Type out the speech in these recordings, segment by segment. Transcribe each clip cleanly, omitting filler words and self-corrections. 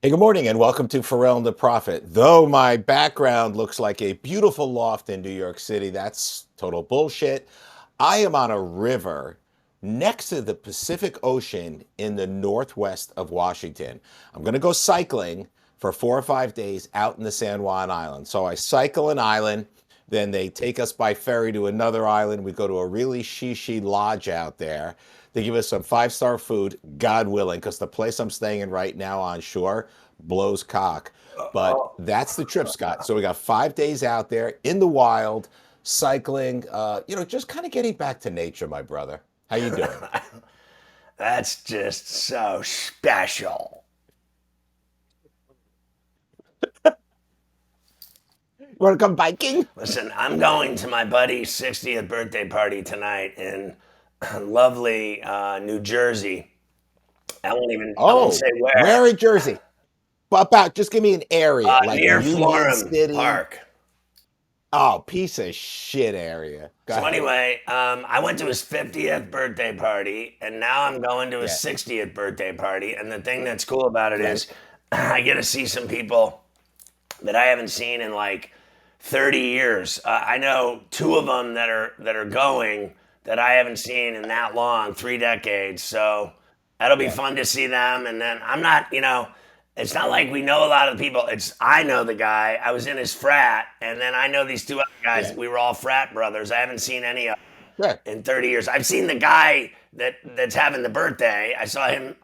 Hey, good morning, and welcome to Pharrell and the Prophet. Though my background looks like a beautiful loft in New York City, that's total bullshit. I am on a river next to the Pacific Ocean in the northwest of Washington. I'm going to go cycling for 4 or 5 days out in the San Juan Island. So I cycle an island, then they take us by ferry to another island. We go to a really shishi lodge out there. They give us some five-star food, God willing, because the place I'm staying in right now on shore blows cock. But Oh, that's the trip, Scott. So we got 5 days out there in the wild, cycling, just kind of getting back to nature, my brother. How you doing? that's just so special. You want to come biking? Listen, I'm going to my buddy's 60th birthday party tonight in lovely New Jersey. I won't Oh, say where. where in Jersey? About, just give me an area, like Near Union Florham City. Park. Oh, piece of shit area. Go So ahead. anyway, I went to his 50th birthday party, and now I'm going to his Yeah, 60th birthday party. And the thing that's cool about it right. is, I get to see some people that I haven't seen in like 30 years. I know two of them that are going that I haven't seen in that long, 3 decades. So that'll be Yeah, fun to see them. And then I'm not, it's not like we know a lot of the people. It's I know the guy. I was in his frat, and then I know these two other guys. yeah, We were all frat brothers. I haven't seen any of yeah, them in 30 years. I've seen the guy that's having the birthday. I saw him.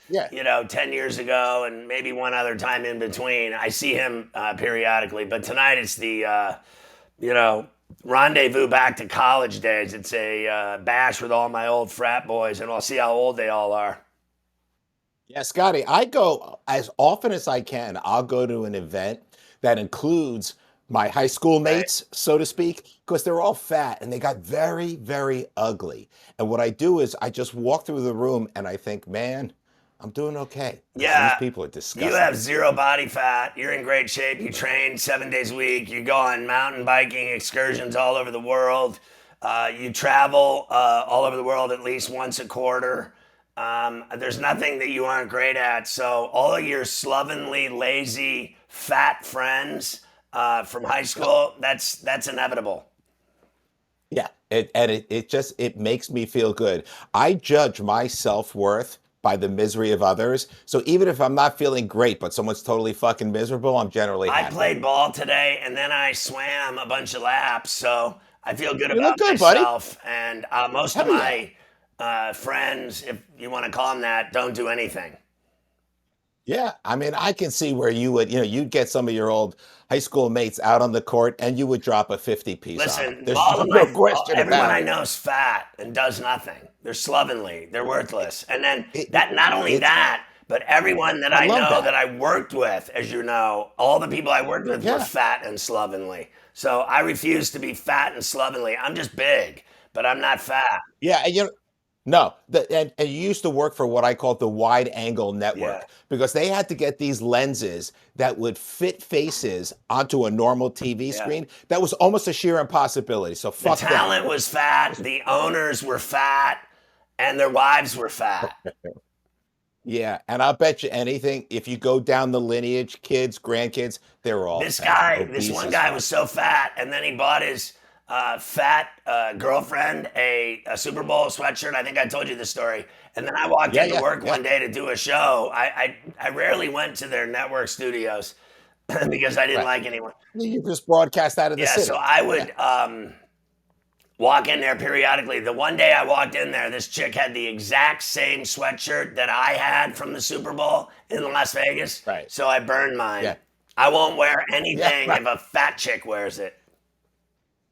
yeah. 10 years ago and maybe one other time in between. I see him periodically, but tonight it's the, you know, rendezvous back to college days. It's a bash with all my old frat boys, and I'll see how old they all are. Yeah, Scotty, I go as often as I can. I'll go to an event that includes my high school Right? mates, so to speak, because they're all fat and they got very, very ugly. And what I do is I just walk through the room and I think, man, I'm doing okay because these Yeah. people are You have disgusting. zero body fat. You're in great shape. You train 7 days a week. You go on mountain biking excursions all over the world. You travel all over the world at least once a quarter. There's nothing that you aren't great at. So all of your slovenly, lazy, fat friends from high Yep. school, that's inevitable. Yeah, it makes me feel good. I judge my self-worth by the misery of others. So even if I'm not feeling great, but someone's totally fucking miserable, I'm generally I happy. played ball today, and then I swam a bunch of laps, so I feel good You look about good, buddy. myself. And most of Hell yeah. my friends, if you want to call them that, don't do anything. Yeah, I mean, I can see where you would, you'd get some of your old high school mates out on the court and you would drop a 50 piece on them. Listen, There's no question everyone about I it. know is fat and does nothing. They're slovenly. They're It, worthless. And then it, that, not only it's, that, but everyone that I I love know that that. I worked with, as you know, all the people I worked with were Yeah. fat and slovenly. So I refuse to be fat and slovenly. I'm just big, but I'm not fat. Yeah. No, and you used to work for what I call the wide angle Yeah. network because they had to get these lenses that would fit faces onto a normal TV Yeah. screen. That was almost a sheer impossibility. So The fuck them. talent was fat, the owners were fat, and their wives were fat. Yeah, and I'll bet you anything, if you go down the lineage, kids, grandkids, they're all fat, This obese one as guy was fuck. so fat, and then he bought his fat girlfriend a Super Bowl sweatshirt. I think I told you the story. And then I walked Yeah, into yeah, work yeah. one day to do a show. I rarely went to their network studios because I didn't Right. like anyone. You just broadcast out of the Yeah, so city. I Yeah. would walk in there periodically. The one day I walked in there, this chick had the exact same sweatshirt that I had from the Super Bowl in Las Vegas. Right. So I burned mine. Yeah. I won't wear Yeah. anything Right. if a fat chick wears it.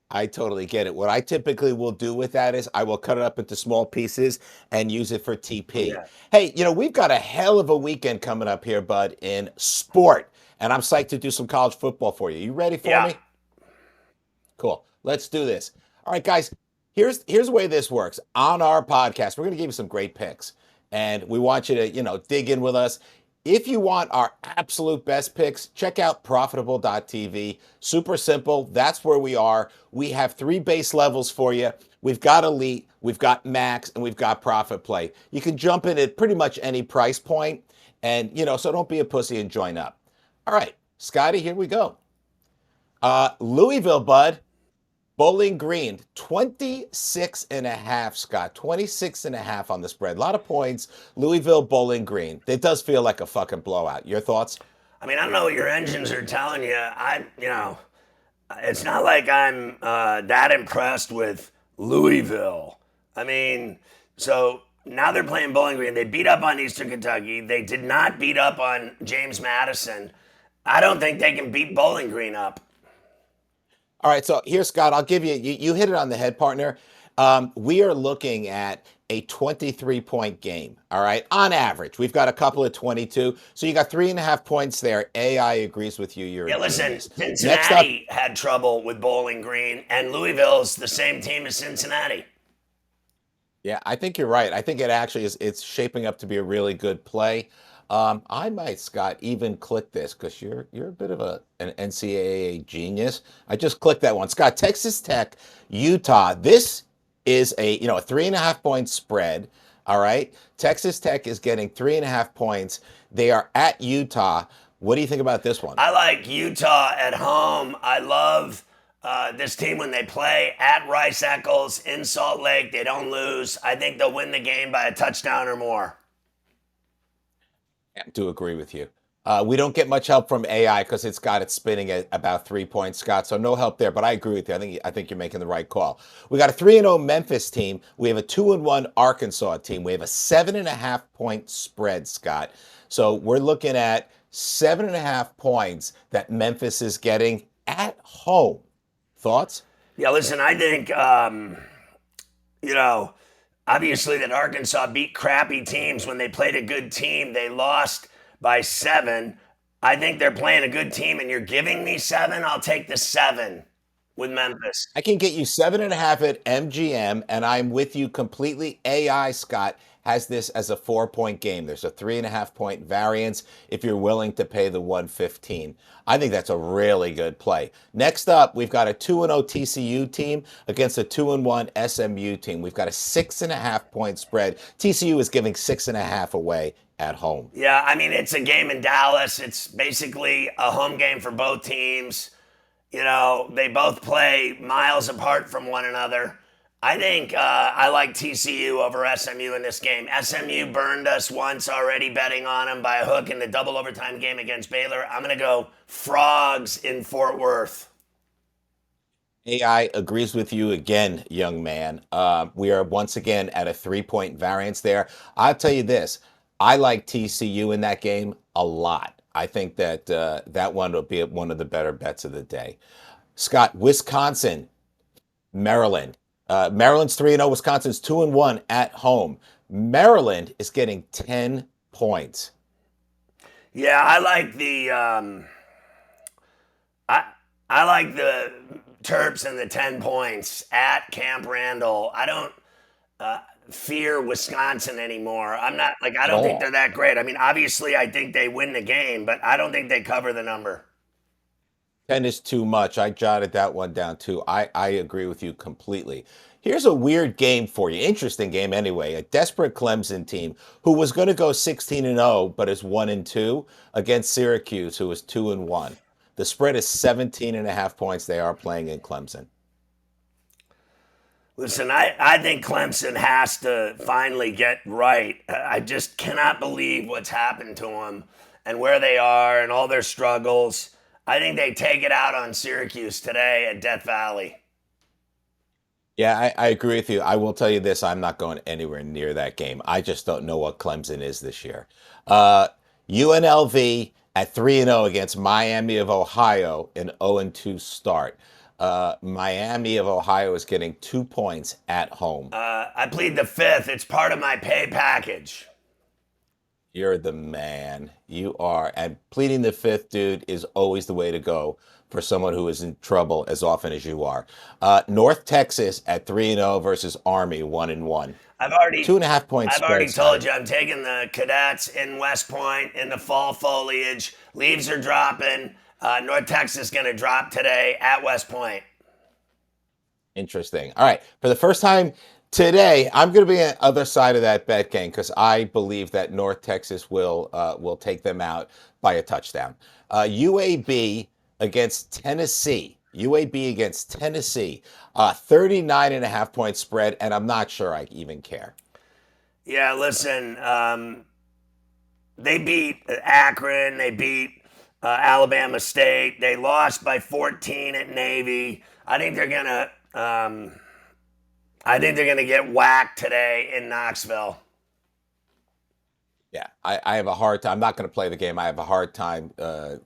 I totally get it. What I typically will do with that is I will cut it up into small pieces and use it for TP. Yeah. Hey, we've got a hell of a weekend coming up here, bud, in sport. And I'm psyched to do some college football for you. You ready for Yeah. me? Cool. Let's do this. All right, guys. Here's the way this works. On our podcast, we're going to give you some great picks, and we want you to dig in with us. If you want our absolute best picks, check out profitable.tv. Super simple. That's where we are. We have three base levels for you. We've got elite, we've got max, and we've got profit play. You can jump in at pretty much any price point. And, so don't be a pussy and join up. All right, Scotty, here we go. Louisville, bud. Bowling Green, 26 and a half, Scott. 26 and a half on the spread. A lot of points. Louisville, Bowling Green. It does feel like a fucking blowout. Your thoughts? I mean, I don't know what your engines are telling you. It's not like I'm that impressed with Louisville. I mean, so now they're playing Bowling Green. They beat up on Eastern Kentucky. They did not beat up on James Madison. I don't think they can beat Bowling Green up. All right, so here, Scott, I'll give you hit it on the head, partner. We are looking at a 23-point game, all right, on average. We've got a couple of 22. So you got 3.5 points there. AI agrees with you. You're Yeah, a listen, genius. Next up, Cincinnati had trouble with Bowling Green, and Louisville's the same team as Cincinnati. yeah, I think you're right. I think it actually is. It's shaping up to be a really good play. I might, Scott, even click this because you're a bit of an NCAA genius. I just clicked that one, Scott. Texas Tech, Utah. This is a 3.5 point spread. All right, Texas Tech is getting 3.5 points. They are at Utah. What do you think about this one? I like Utah at home. I love this team when they play at Rice Eccles in Salt Lake. They don't lose. I think they'll win the game by a touchdown or more. I do agree with you. We don't get much help from AI because it's got it spinning at about 3 points, Scott. So no help there. But I agree with you. I think you're making the right call. We got a 3-0 Memphis team. We have a 2-1 Arkansas team. We have a 7.5 point spread, Scott. So we're looking at 7.5 points that Memphis is getting at home. Thoughts? Yeah, listen, I think, you know, obviously that Arkansas beat crappy teams. When they played a good team, they lost by 7. I think they're playing a good team, and you're giving me 7. I'll take the 7 with Memphis. I can get you 7.5 at MGM, and I'm with you completely. AI, Scott, has this as a 4 point game. There's a 3.5 point variance if you're willing to pay the 115. I think that's a really good play. Next up, we've got a 2-0 TCU team against a 2-1 SMU team. We've got a 6.5 point spread. TCU is giving 6.5 away at home. Yeah, I mean, it's a game in Dallas. It's basically a home game for both teams. You know, they both play miles apart from one another. I think I like TCU over SMU in this game. SMU burned us once already betting on them by a hook in the double overtime game against Baylor. I'm going to go Frogs in Fort Worth. AI agrees with you again, young man. We are once again at a 3 point variance there. I'll tell you this, I like TCU in that game a lot. I think that that one will be one of the better bets of the day. Scott, Wisconsin, Maryland. Maryland's 3-0. Wisconsin's 2-1 at home. Maryland is getting 10 points. Yeah, I like the I like the Terps and the 10 points at Camp Randall. I don't fear Wisconsin anymore. I'm not like I At don't think they're all. that great. I mean, obviously I think they win the game, but I don't think they cover the number. 10 is too much. I jotted that one down too. I agree with you completely. Here's a weird game for you. Interesting game anyway. A desperate Clemson team who was going to go 16-0 but is 1-2 against Syracuse who is 2-1. The spread is 17.5 points. They are playing in Clemson. Listen, I think Clemson has to finally get right. I just cannot believe what's happened to them and where they are and all their struggles. I think they take it out on Syracuse today at Death Valley. Yeah, I agree with you. I will tell you this, I'm not going anywhere near that game. I just don't know what Clemson is this year. Uh, UNLV at 3-0 against Miami of Ohio, an 0-2 start. Miami of Ohio is getting 2 points at home. I plead the fifth. It's part of my pay package. You're the man. You are. And pleading the fifth, dude, is always the way to go for someone who is in trouble as often as you are. North Texas at 3-0 versus Army 1-1. I've already 2.5 point I've already spread, told Scotty. you I'm taking the cadets in West Point in the fall foliage. Leaves are dropping. North Texas going to drop today at West Point. Interesting. All right. For the first time Today, I'm going to be on the other side of that bet game because I believe that North Texas will take them out by a touchdown. UAB against Tennessee. UAB against Tennessee. 39 and a half point spread, and I'm not sure I even care. Yeah, listen, they beat Akron. They beat Alabama State. They lost by 14 at Navy. I think they're gonna. I think they're gonna get whacked today in Knoxville. Yeah, I have a hard time. I'm not going to play the game. I have a hard time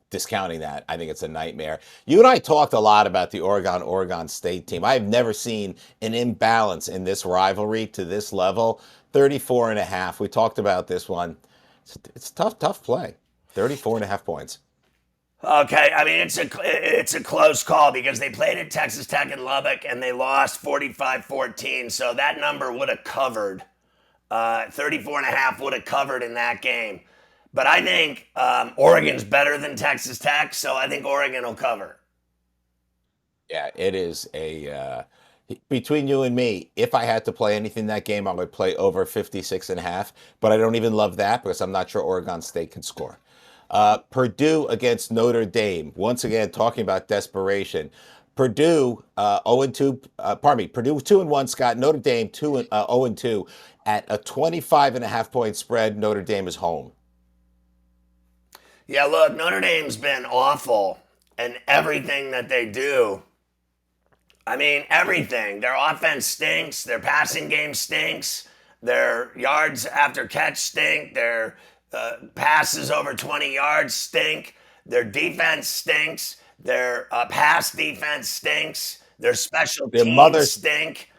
discounting that. I think it's a nightmare. You and I talked a lot about the Oregon State team. I have never seen an imbalance in this rivalry to this level. 34 and a half. We talked about this one. It's tough play. 34 and a half points. Okay, I mean it's a close call because they played at Texas Tech in Lubbock and they lost 45-14. So that number would have covered. 34 and a half would have covered in that game. But I think Oregon's better than Texas Tech, so I think Oregon will cover. Yeah, it is a between you and me, if I had to play anything that game, I would play over 56 and a half, but I don't even love that because I'm not sure Oregon State can score. Purdue against Notre Dame. Once again, talking about desperation. Purdue 0 and 2, pardon me, Purdue 2 and 1, Scott. Notre Dame 0 and 2 at a 25 and a half point spread. Notre Dame is home. Yeah, look, Notre Dame's been awful in everything that they do. I mean, everything. Their offense stinks. Their passing game stinks. Their yards after catch stink. Their passes over 20 yards stink. Their defense stinks. Their pass defense stinks. Their special Their teams mother's, stink.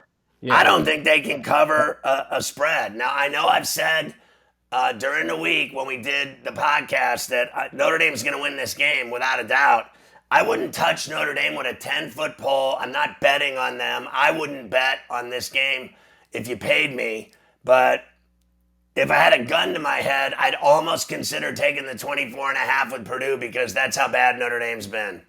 I yeah. don't think they can cover a spread. Now, I know I've said during the week when we did the podcast that Notre Dame's going to win this game without a doubt. I wouldn't touch Notre Dame with a 10-foot pole. I'm not betting on them. I wouldn't bet on this game if you paid me. But if I had a gun to my head, I'd almost consider taking the 24 and a half with Purdue because that's how bad Notre Dame's been.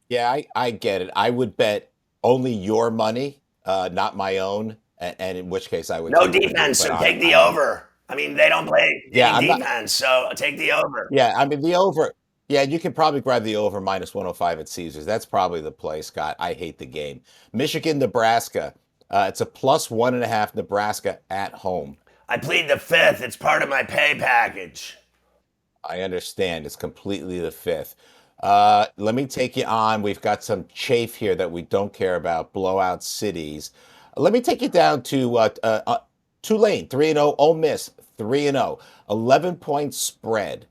Yeah, I get it. I would bet only your money, not my own, and in which case I would No take Purdue. defense, But so take the I'm over. I mean, they don't play yeah, any I'm not. defense, so take the over. Yeah, I mean the over. Yeah, you can probably grab the over minus 105 at Caesars. That's probably the play, Scott. I hate the game. Michigan, Nebraska. It's a plus 1.5 Nebraska at home. I plead the fifth. It's part of my pay package. I understand. It's completely the fifth. Let me take you on. We've got some chafe here that we don't care about. Blowout cities. Let me take you down to Tulane, 3-0. Ole Miss, 3-0. 11-point spread.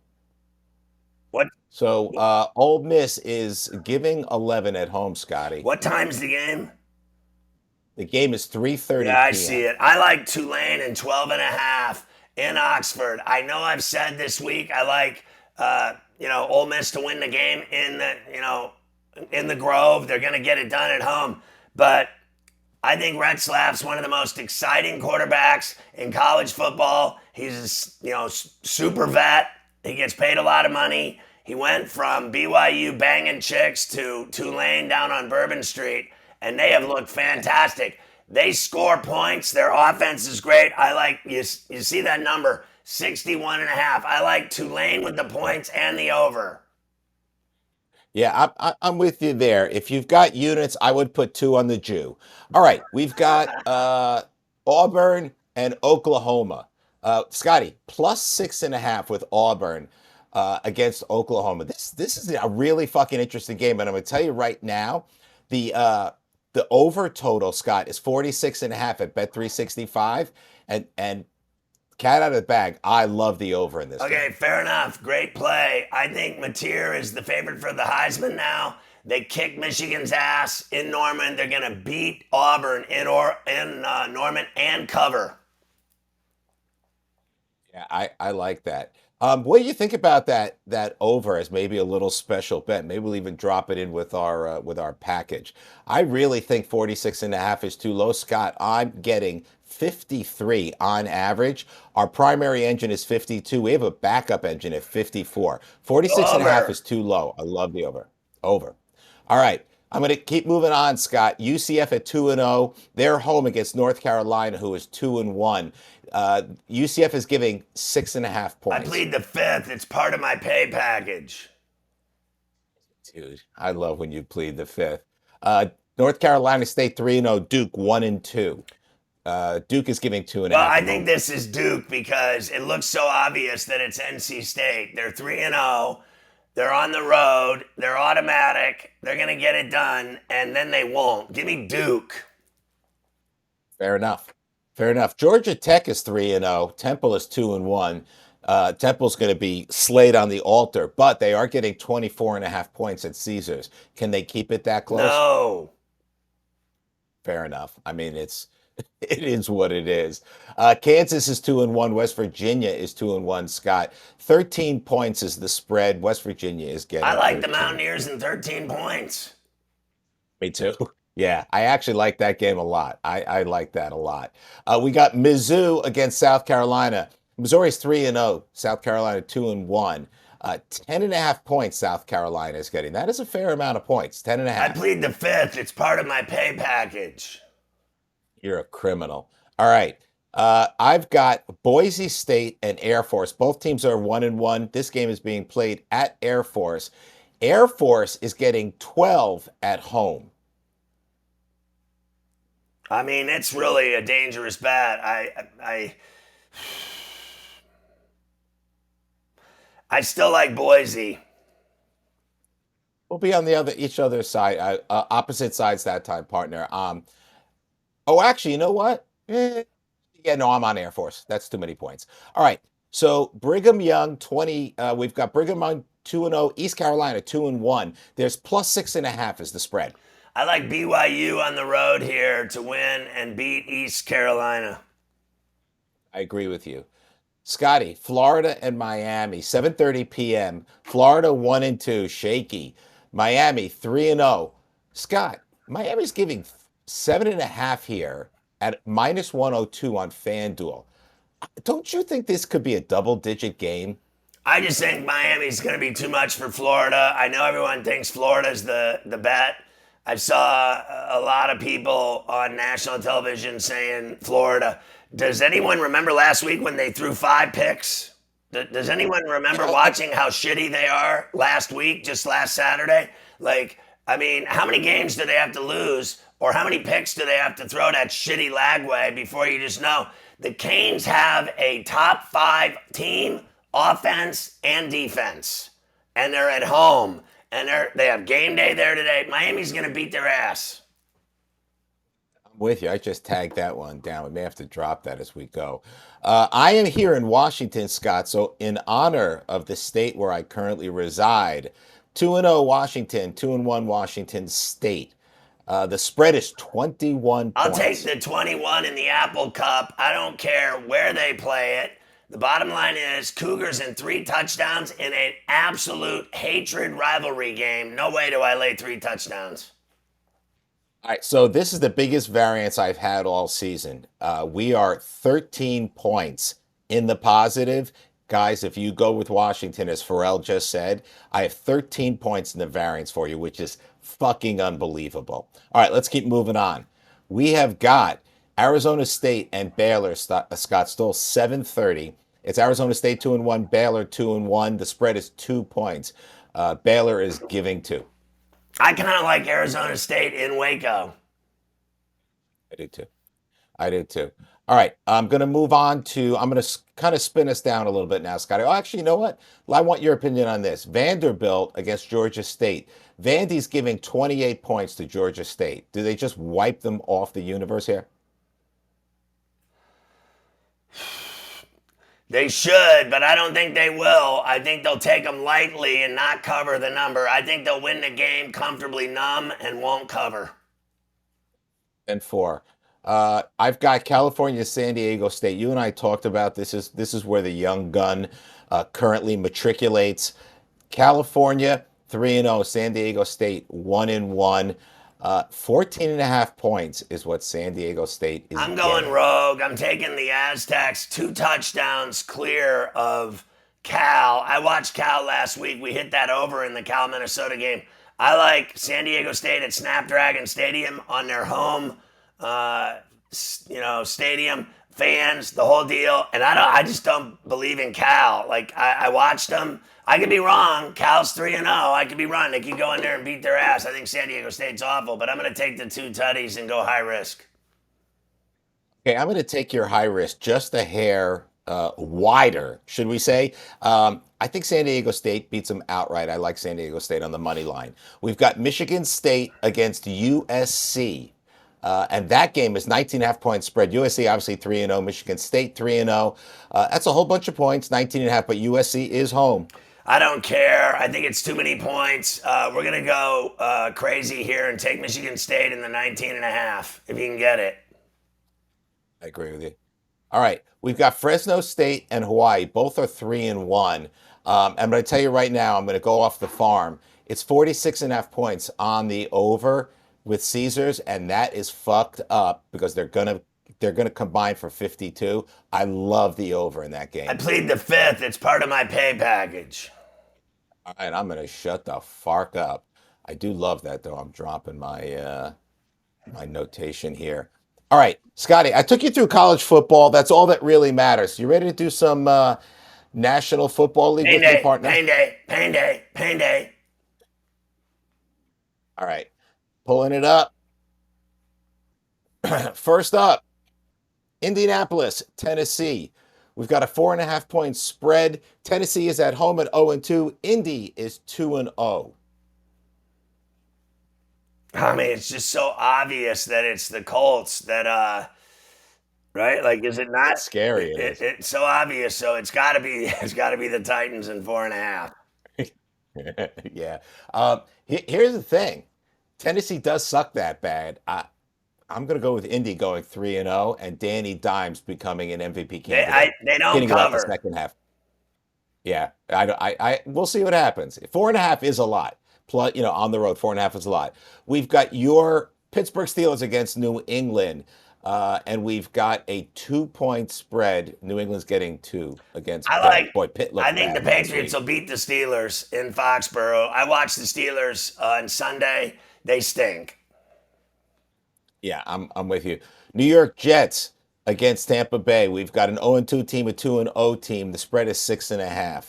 What So Ole Miss is giving 11 at home, Scotty. what time's the game? The game is 3:30 Yeah, I see p.m. it. I like Tulane and 12 and a half in Oxford. I know I've said this week I like Ole Miss to win the game in the Grove. They're going to get it done at home. But I think Retzlaff's one of the most exciting quarterbacks in college football. He's super vet. He gets paid a lot of money. He went from BYU banging chicks to Tulane down on Bourbon Street, and they have looked fantastic. They score points. Their offense is great. I like you see that number 61 and a half. I like Tulane with the points and the over. Yeah, I'm with you there. If you've got units, I would put two on the Jew. All right, we've got Auburn and Oklahoma. Scotty, plus 6.5 with Auburn against Oklahoma. This is a really fucking interesting game, and I'm going to tell you right now, the over total, Scott, is 46.5 at Bet365, and cat out of the bag. I love the over in this Okay, game. fair enough. Great play. I think Mateer is the favorite for the Heisman now. They kicked Michigan's ass in Norman. They're going to beat Auburn in Norman and cover. Yeah, I like that. What do you think about that over as maybe a little special bet? Maybe we'll even drop it in with our package. I really think 46.5 is too low, Scott. I'm getting 53 on average. Our primary engine is 52. We have a backup engine at 54. 46.5 Over. is too low. I love the over. Over. All right. I'm going to keep moving on, Scott. UCF at 2-0. They're home against North Carolina, who is 2-1. UCF is giving 6.5 I points. plead the fifth. It's part of my pay package. Dude, I love when you plead the fifth. Uh, North Carolina State 3-0. Duke 1-2. Duke is giving two and a Well, half I at think home. this is Duke because it looks so obvious that it's NC State. They're 3-0. They're on the road. They're automatic. They're going to get it done, and then they won't. Give me Duke. Fair enough. Fair enough. Georgia Tech is 3-0. Temple is 2-1. Temple's going to be slayed on the altar, but they are getting 24.5 points at Caesars. Can they keep it that close? No. Fair enough. I mean, it is what it is. Kansas is 2-1. West Virginia is 2-1. Scott, 13 points is the spread. West Virginia is I getting like the 13. Mountaineers in 13 points. Me too. Yeah, I actually like that game a lot. I like that a lot. We got Mizzou against South Carolina. Missouri's 3-0. South Carolina 2-1. 10.5 points South Carolina is getting. That is a fair amount of points. Ten and a I half. plead the fifth. It's part of my pay package. You're a criminal. All right. I've got Boise State and Air Force. Both teams are 1-1. This game is being played at Air Force. Air Force is getting 12 at home. I mean, it's really a dangerous bet. I still like Boise. We'll be on each other's side, opposite sides that time, partner. Oh, actually, you know what? Yeah, no, I'm on Air Force. That's too many points. All right. So Brigham Young 20. We've got Brigham Young 2-0. East Carolina 2-1. There's plus 6.5 is the spread. I like BYU on the road here to win and beat East Carolina. I agree with you. Scotty, Florida and Miami, 7:30 p.m. Florida 1-2, shaky. Miami 3-0. Scott, Miami's giving 7.5 here at minus 102 on FanDuel. Don't you think this could be a double-digit game? I just think Miami's going to be too much for Florida. I know everyone thinks Florida's the bet. I saw a lot of people on national television saying Florida. Does anyone remember last week when they threw 5 picks? Does anyone You remember know, watching how shitty they are last week, just last Saturday? Like, I mean, how many games do they have to lose, or how many picks do they have to throw that shitty Lagway before you just know? The Canes have a top 5 team, offense and defense, and they're at home, and they have game day there today. Miami's gonna beat their ass. I'm with you. I just tagged that one down. We may have to drop that as we go. I am here in Washington, Scott. So, in honor of the state where I currently reside, 2-0 Washington, 2-1 Washington State. The spread is 21 I'll take points. the 21 in the Apple Cup. I don't care where they play it. The bottom line is Cougars in 3 touchdowns in an absolute hatred rivalry game. No way do I lay 3 touchdowns. All right, so this is the biggest variance I've had all season. We are 13 points in the positive. Guys, if you go with Washington, as Pharrell just said, I have 13 points in the variance for you, which is fucking unbelievable. All right, let's keep moving on. We have got Arizona State and Baylor, Scott Stoll, 7:30. It's Arizona State 2-1, Baylor 2-1. The spread is 2 points. Baylor is giving two. I kind of like Arizona State in Waco. I do too. I do too. All right, I'm going to move on to, I'm going to kind of spin us down a little bit now, Scotty. Oh, actually, you know what? I want your opinion on this. Vanderbilt against Georgia State. Vandy's giving 28 points to Georgia State. Do they just wipe them off the universe here? They should, but I don't think they will. I think they'll take them lightly and not cover the number. I think they'll win the game comfortably numb and won't cover. And four. I've got California, San Diego State. You and I talked about this is where the young gun currently matriculates. California 3-0, San Diego State 1-1. 14.5 points is what San Diego State is I'm going getting. rogue. I'm taking the Aztecs 2 touchdowns clear of Cal. I watched Cal last week. We hit that over in the Cal Minnesota game. I like San Diego State at Snapdragon Stadium on their home, uh, stadium. Fans, the whole deal, and I just don't believe in Cal. Like I watched them. I could be wrong. Cal's 3-0. I could be wrong. They could go in there and beat their ass. I think San Diego State's awful, but I'm going to take the two tutties and go high risk. Okay, I'm going to take your high risk just a hair wider, should we say? I think San Diego State beats them outright. I like San Diego State on the money line. We've got Michigan State against USC. And that game is 19 and a half point spread. USC obviously 3-0, Michigan State 3-0. That's a whole bunch of points, 19 and a half, but USC is home. I don't care. I think it's too many points. We're going to go crazy here and take Michigan State in the 19 and a half if you can get it. I agree with you. All right, we've got Fresno State and Hawaii. Both are 3-1. I'm going to tell you right now, I'm going to go off the farm. It's 46 and a half points on the over with Caesars, and that is fucked up because they're gonna combine for 52. I love the over in that I game. plead the fifth. It's part of my pay package. All right, I'm gonna shut the fark up. I do love that though. I'm dropping my notation here. All right, Scotty, I took you through college football. That's all that really matters. You ready to do some National Football League Pain with me, day, partner? pain day, pain day, pain day. All right, pulling it up. First up, Indianapolis, Tennessee. We've got a 4.5 point spread. Tennessee is at home at 0-2. Indy is 2-0. I mean, it's just so obvious that it's the Colts that, right? Like, is it not? It's scary. It is. It's so obvious. So it's got to be, it's got to be the Titans in 4.5. Yeah. Here's the thing. Tennessee does suck that bad. I'm going to go with Indy going 3-0 and Danny Dimes becoming an MVP candidate. They don't Getting about the cover. second half. Yeah, we'll see what happens. 4.5 is a lot. Plus, on the road, 4.5 is a lot. We've got your Pittsburgh Steelers against New England, and we've got a 2 point spread. New England's getting two against I Pitt. like. Boy, Pitt I looked think the bad last Patriots week. will beat the Steelers in Foxborough. I watched the Steelers on Sunday. They stink. Yeah, I'm with you. New York Jets against Tampa Bay. We've got an 0-2 team, a 2-0 team. The spread is 6.5.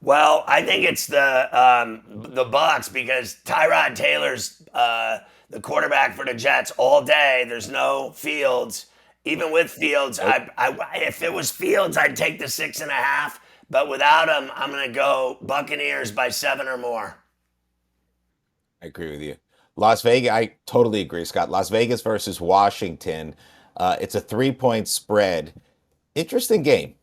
Well, I think it's the Bucks because Tyrod Taylor's the quarterback for the Jets all day. There's no Fields. Even with Fields, Nope, if it was Fields, I'd take the 6.5. But without him, I'm gonna go Buccaneers by 7 or more. I agree with you. Las Vegas, I totally agree, Scott. Las Vegas versus Washington. It's a 3 point spread. Interesting game.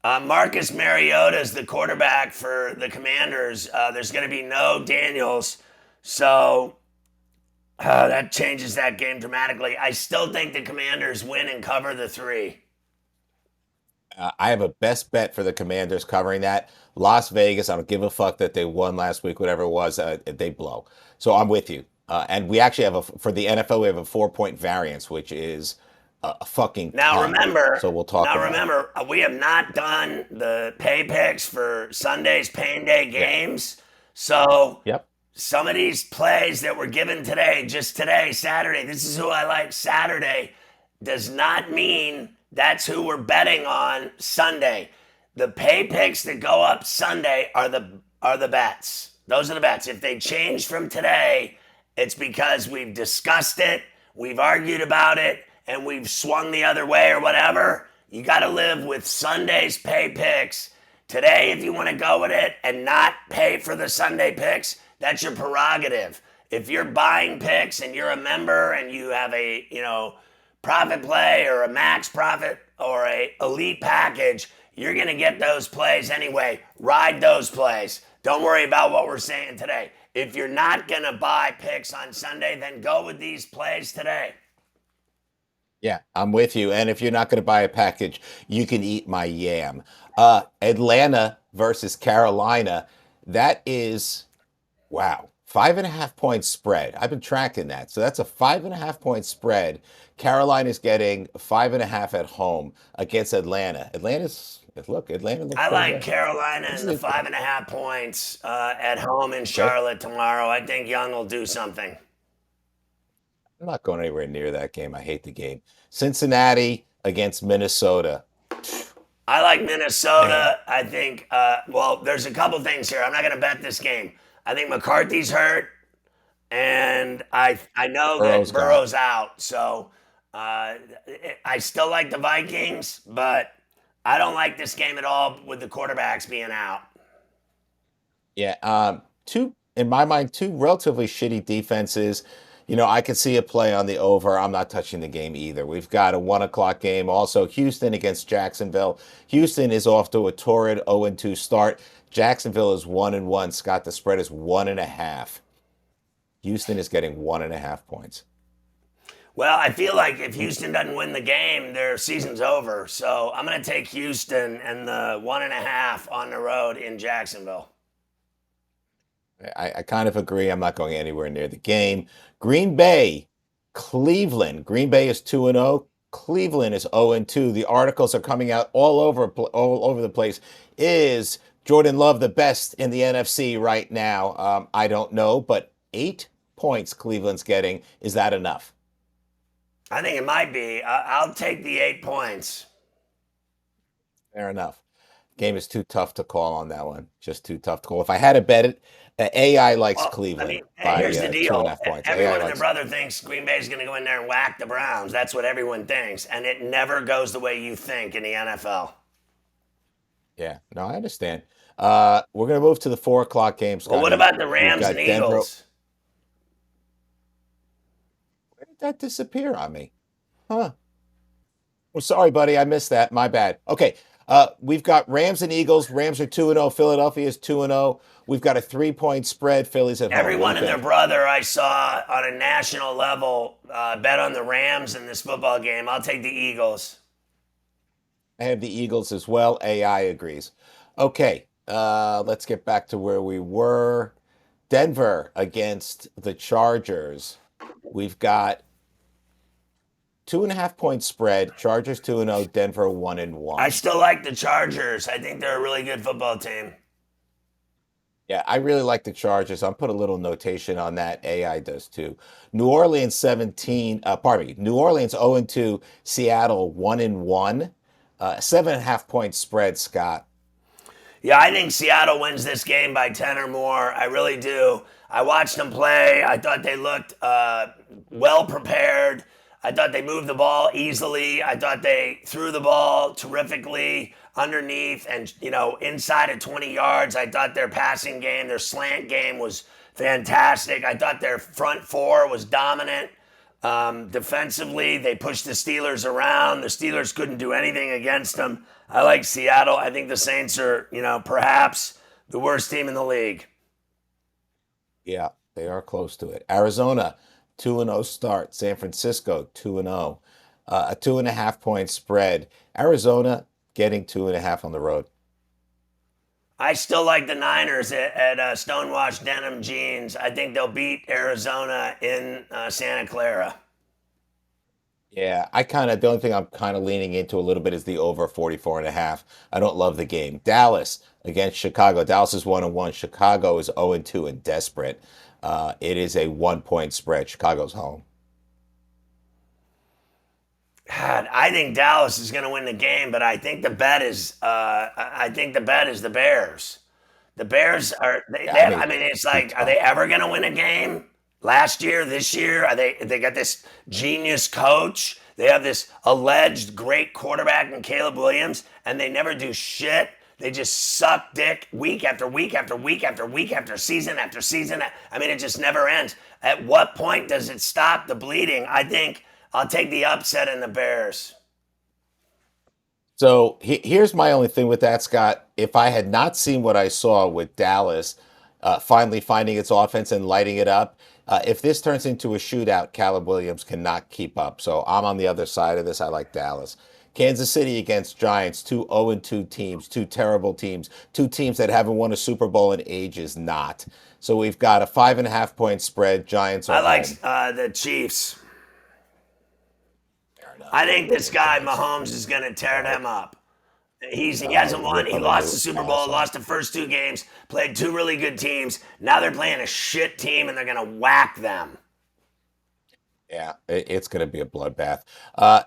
Marcus Mariota is the quarterback for the Commanders. There's going to be no Daniels, so that changes that game dramatically. I still think the Commanders win and cover the three. I have a best bet for the Commanders covering that. Las Vegas, I don't give a fuck that they won last week, whatever it was, they blow. So I'm with you. And we actually have for the NFL, we have a 4 point variance, which is a fucking Now ton. remember, So we'll talk now about it. remember, we have not done the pay picks for Sunday's pain day Yeah. games. So Yep. some of these plays that were given today, just today, Saturday, this is who I like Saturday, does not mean that's who we're betting on Sunday. The pay picks that go up Sunday are the bets. Those are the bets. If they change from today, it's because we've discussed it, we've argued about it, and we've swung the other way or whatever. You got to live with Sunday's pay picks. Today, if you want to go with it and not pay for the Sunday picks, that's your prerogative. If you're buying picks and you're a member and you have a, profit play or a max profit or a elite package, you're going to get those plays anyway. Ride those plays. Don't worry about what we're saying today. If you're not going to buy picks on Sunday, then go with these plays today. Yeah, I'm with you. And if you're not going to buy a package, you can eat my yam. Atlanta versus Carolina. That is, wow, 5.5 point spread. I've been tracking that. So that's a 5.5 point spread. Carolina's getting 5.5 at home against Atlanta. Atlanta's Look, Atlanta looks I pretty like good. Carolina This and is the a, 5.5 points at home in okay. Charlotte tomorrow. I think Young will do something. I'm not going anywhere near that game. I hate the game. Cincinnati against Minnesota. I like Man, Minnesota. I think, well, there's a couple things here. I'm not going to bet this game. I think McCarthy's hurt, and I know that Burrow's gone. Burrow's out. So uh, I still like the Vikings, but I don't like this game at all with the quarterbacks being out. Yeah, two in my mind, two relatively shitty defenses. I could see a play on the over. I'm not touching the game either. We've got a 1 o'clock game. Also, Houston against Jacksonville. Houston is off to a torrid 0-2 start. Jacksonville is 1-1. Scott, the spread is 1.5. Houston is getting 1.5 points. Well, I feel like if Houston doesn't win the game, their season's over. So I'm going to take Houston and the 1.5 on the road in Jacksonville. I kind of agree. I'm not going anywhere near the game. Green Bay, Cleveland. Green Bay is 2-0. Cleveland is 0-2. The articles are coming out all over the place. Is Jordan Love the best in the NFC right now? I don't know, but 8 points Cleveland's getting. Is that enough? I think it might be. I'll take the 8 points. Fair enough. Game is too tough to call on that one. Just too tough to call. If I had to bet it, AI likes Well, I Cleveland mean, by here's the two and deal. a half points. AI Everyone and their likes. brother thinks Green Bay is going to go in there and whack the Browns. That's what everyone thinks. And it never goes the way you think in the NFL. Yeah, no, I understand. We're gonna move to the 4 o'clock game, Well, what Scotty. about the We've Rams and got Denver. Eagles? Where did that disappear on me? Huh. Well, sorry, buddy. I missed that. My bad. Okay. We've got Rams and Eagles. Rams are 2-0. Philadelphia is 2-0. We've got a 3 point spread. Philly's at home. What do Everyone you and their think? brother I saw on a national level bet on the Rams in this football game. I'll take the Eagles. I have the Eagles as well. AI agrees. Okay. Let's get back to where we were. Denver against the Chargers. We've got 2.5 point spread. Chargers 2-0. Denver one and I one. still like the Chargers. I think they're a really good football team. Yeah, I really like the Chargers. I'll put a little notation on that. AI does too. New Orleans 17, pardon me, New Orleans 0-2, Seattle 1-1. 7.5 point spread, Scott. Yeah, I think Seattle wins this game by 10 or more. I really do. I watched them play. I thought they looked well prepared. I thought they moved the ball easily. I thought they threw the ball terrifically underneath and, inside of 20 yards. I thought their passing game, their slant game was fantastic. I thought their front four was dominant. Defensively, they pushed the Steelers around. The Steelers couldn't do anything against them. I like Seattle. I think the Saints are, perhaps the worst team in the league. Yeah, they are close to it. Arizona 2-0 start. San Francisco 2-0. A 2.5 point spread. Arizona getting 2.5 on the road. I still like the Niners at Stonewashed Denim Jeans. I think they'll beat Arizona in Santa Clara. Yeah, the only thing I'm kind of leaning into a little bit is the over 44.5. I don't love the game. Dallas against Chicago. Dallas is 1-1. Chicago is 0-2 and desperate. It is a 1 point spread. Chicago's home. God, I think Dallas is going to win the game, but I think the bet is the Bears. The Bears are Yeah, they I have, mean, I mean it's too like, are they tough. ever going to win a game? Last year, this year, they got this genius coach. They have this alleged great quarterback in Caleb Williams, and they never do shit. They just suck dick week after week after week after week after season after season. I mean, it just never ends. At what point does it stop the bleeding? I think I'll take the upset in the Bears. So here's my only thing with that, Scott. If I had not seen what I saw with Dallas finally finding its offense and lighting it up, if this turns into a shootout, Caleb Williams cannot keep up. So I'm on the other side of this. I like Dallas. Kansas City against Giants, two 0-2 teams, two terrible teams, two teams that haven't won a Super Bowl in ages, not. So we've got a 5.5 point spread. Giants I are like home. the Chiefs. Fair enough. I think this guy Giants Mahomes is going to are tear home. them up. He Oh, hasn't won. rip He of a lost new the Super Bowl, asshole. lost the first two games, played two really good teams. Now they're playing a shit team and they're going to whack them. Yeah, it's going to be a bloodbath.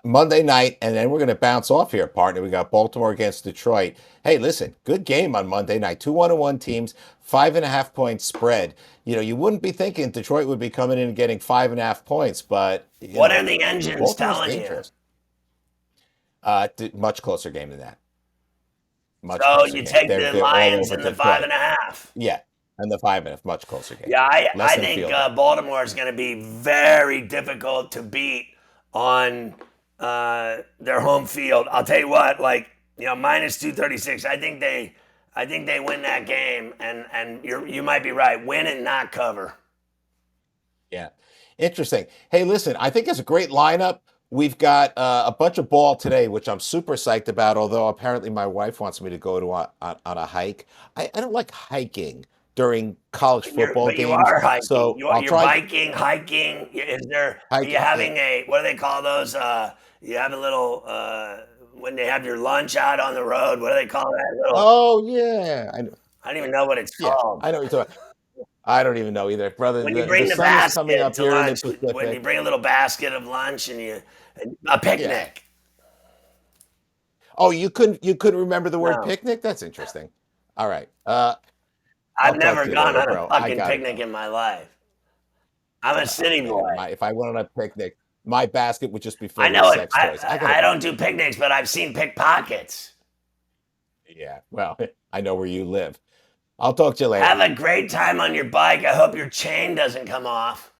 Monday night, and then we're going to bounce off here, partner. We got Baltimore against Detroit. Hey, listen, good game on Monday night. Two 1-1 teams, 5.5 point spread. You wouldn't be thinking Detroit would be coming in and getting 5.5 points, but What are the engines Baltimore's telling you? dangerous. Much closer game than that. Much So closer you game. take They're the they're all Lions over in the five Detroit. and a half. Yeah, and the 5.5, much closer game. Yeah, Less I than a think field goal. Baltimore is going to be very difficult to beat on their home field. I'll tell you what, like minus 236. I think they win that game, and you might be right, win and not cover. Yeah. Interesting. Hey, listen, I think it's a great lineup. We've got a bunch of ball today, which I'm super psyched about, although apparently my wife wants me to go to on a hike. I don't like hiking during college football But you games, are hiking. so I'll You're try biking, hiking. Is there? Are you hiking. Yeah. having a? What do they call those? You have a little when they have your lunch out on the road. What do they call that little? Oh, yeah. I don't even know what it's Yeah, called. I know what you're talking. I don't even know either, brother. When you The bring the sun is coming basket up to here in the lunch, when you Pacific. bring a little basket of lunch and a Yeah. picnic. Oh, you couldn't remember the word No, picnic? That's interesting. All right. I've I'll talk never to you gone later, on a bro. I fucking gotta picnic go. in my life. I'm a city Man, boy. if I went on a picnic, my basket would just be I filled with know it. sex toys. I gotta I go. don't do picnics, but I've seen pickpockets. Yeah, well, I know where you live. I'll talk to you Have later. a great time on your bike. I hope your chain doesn't come off.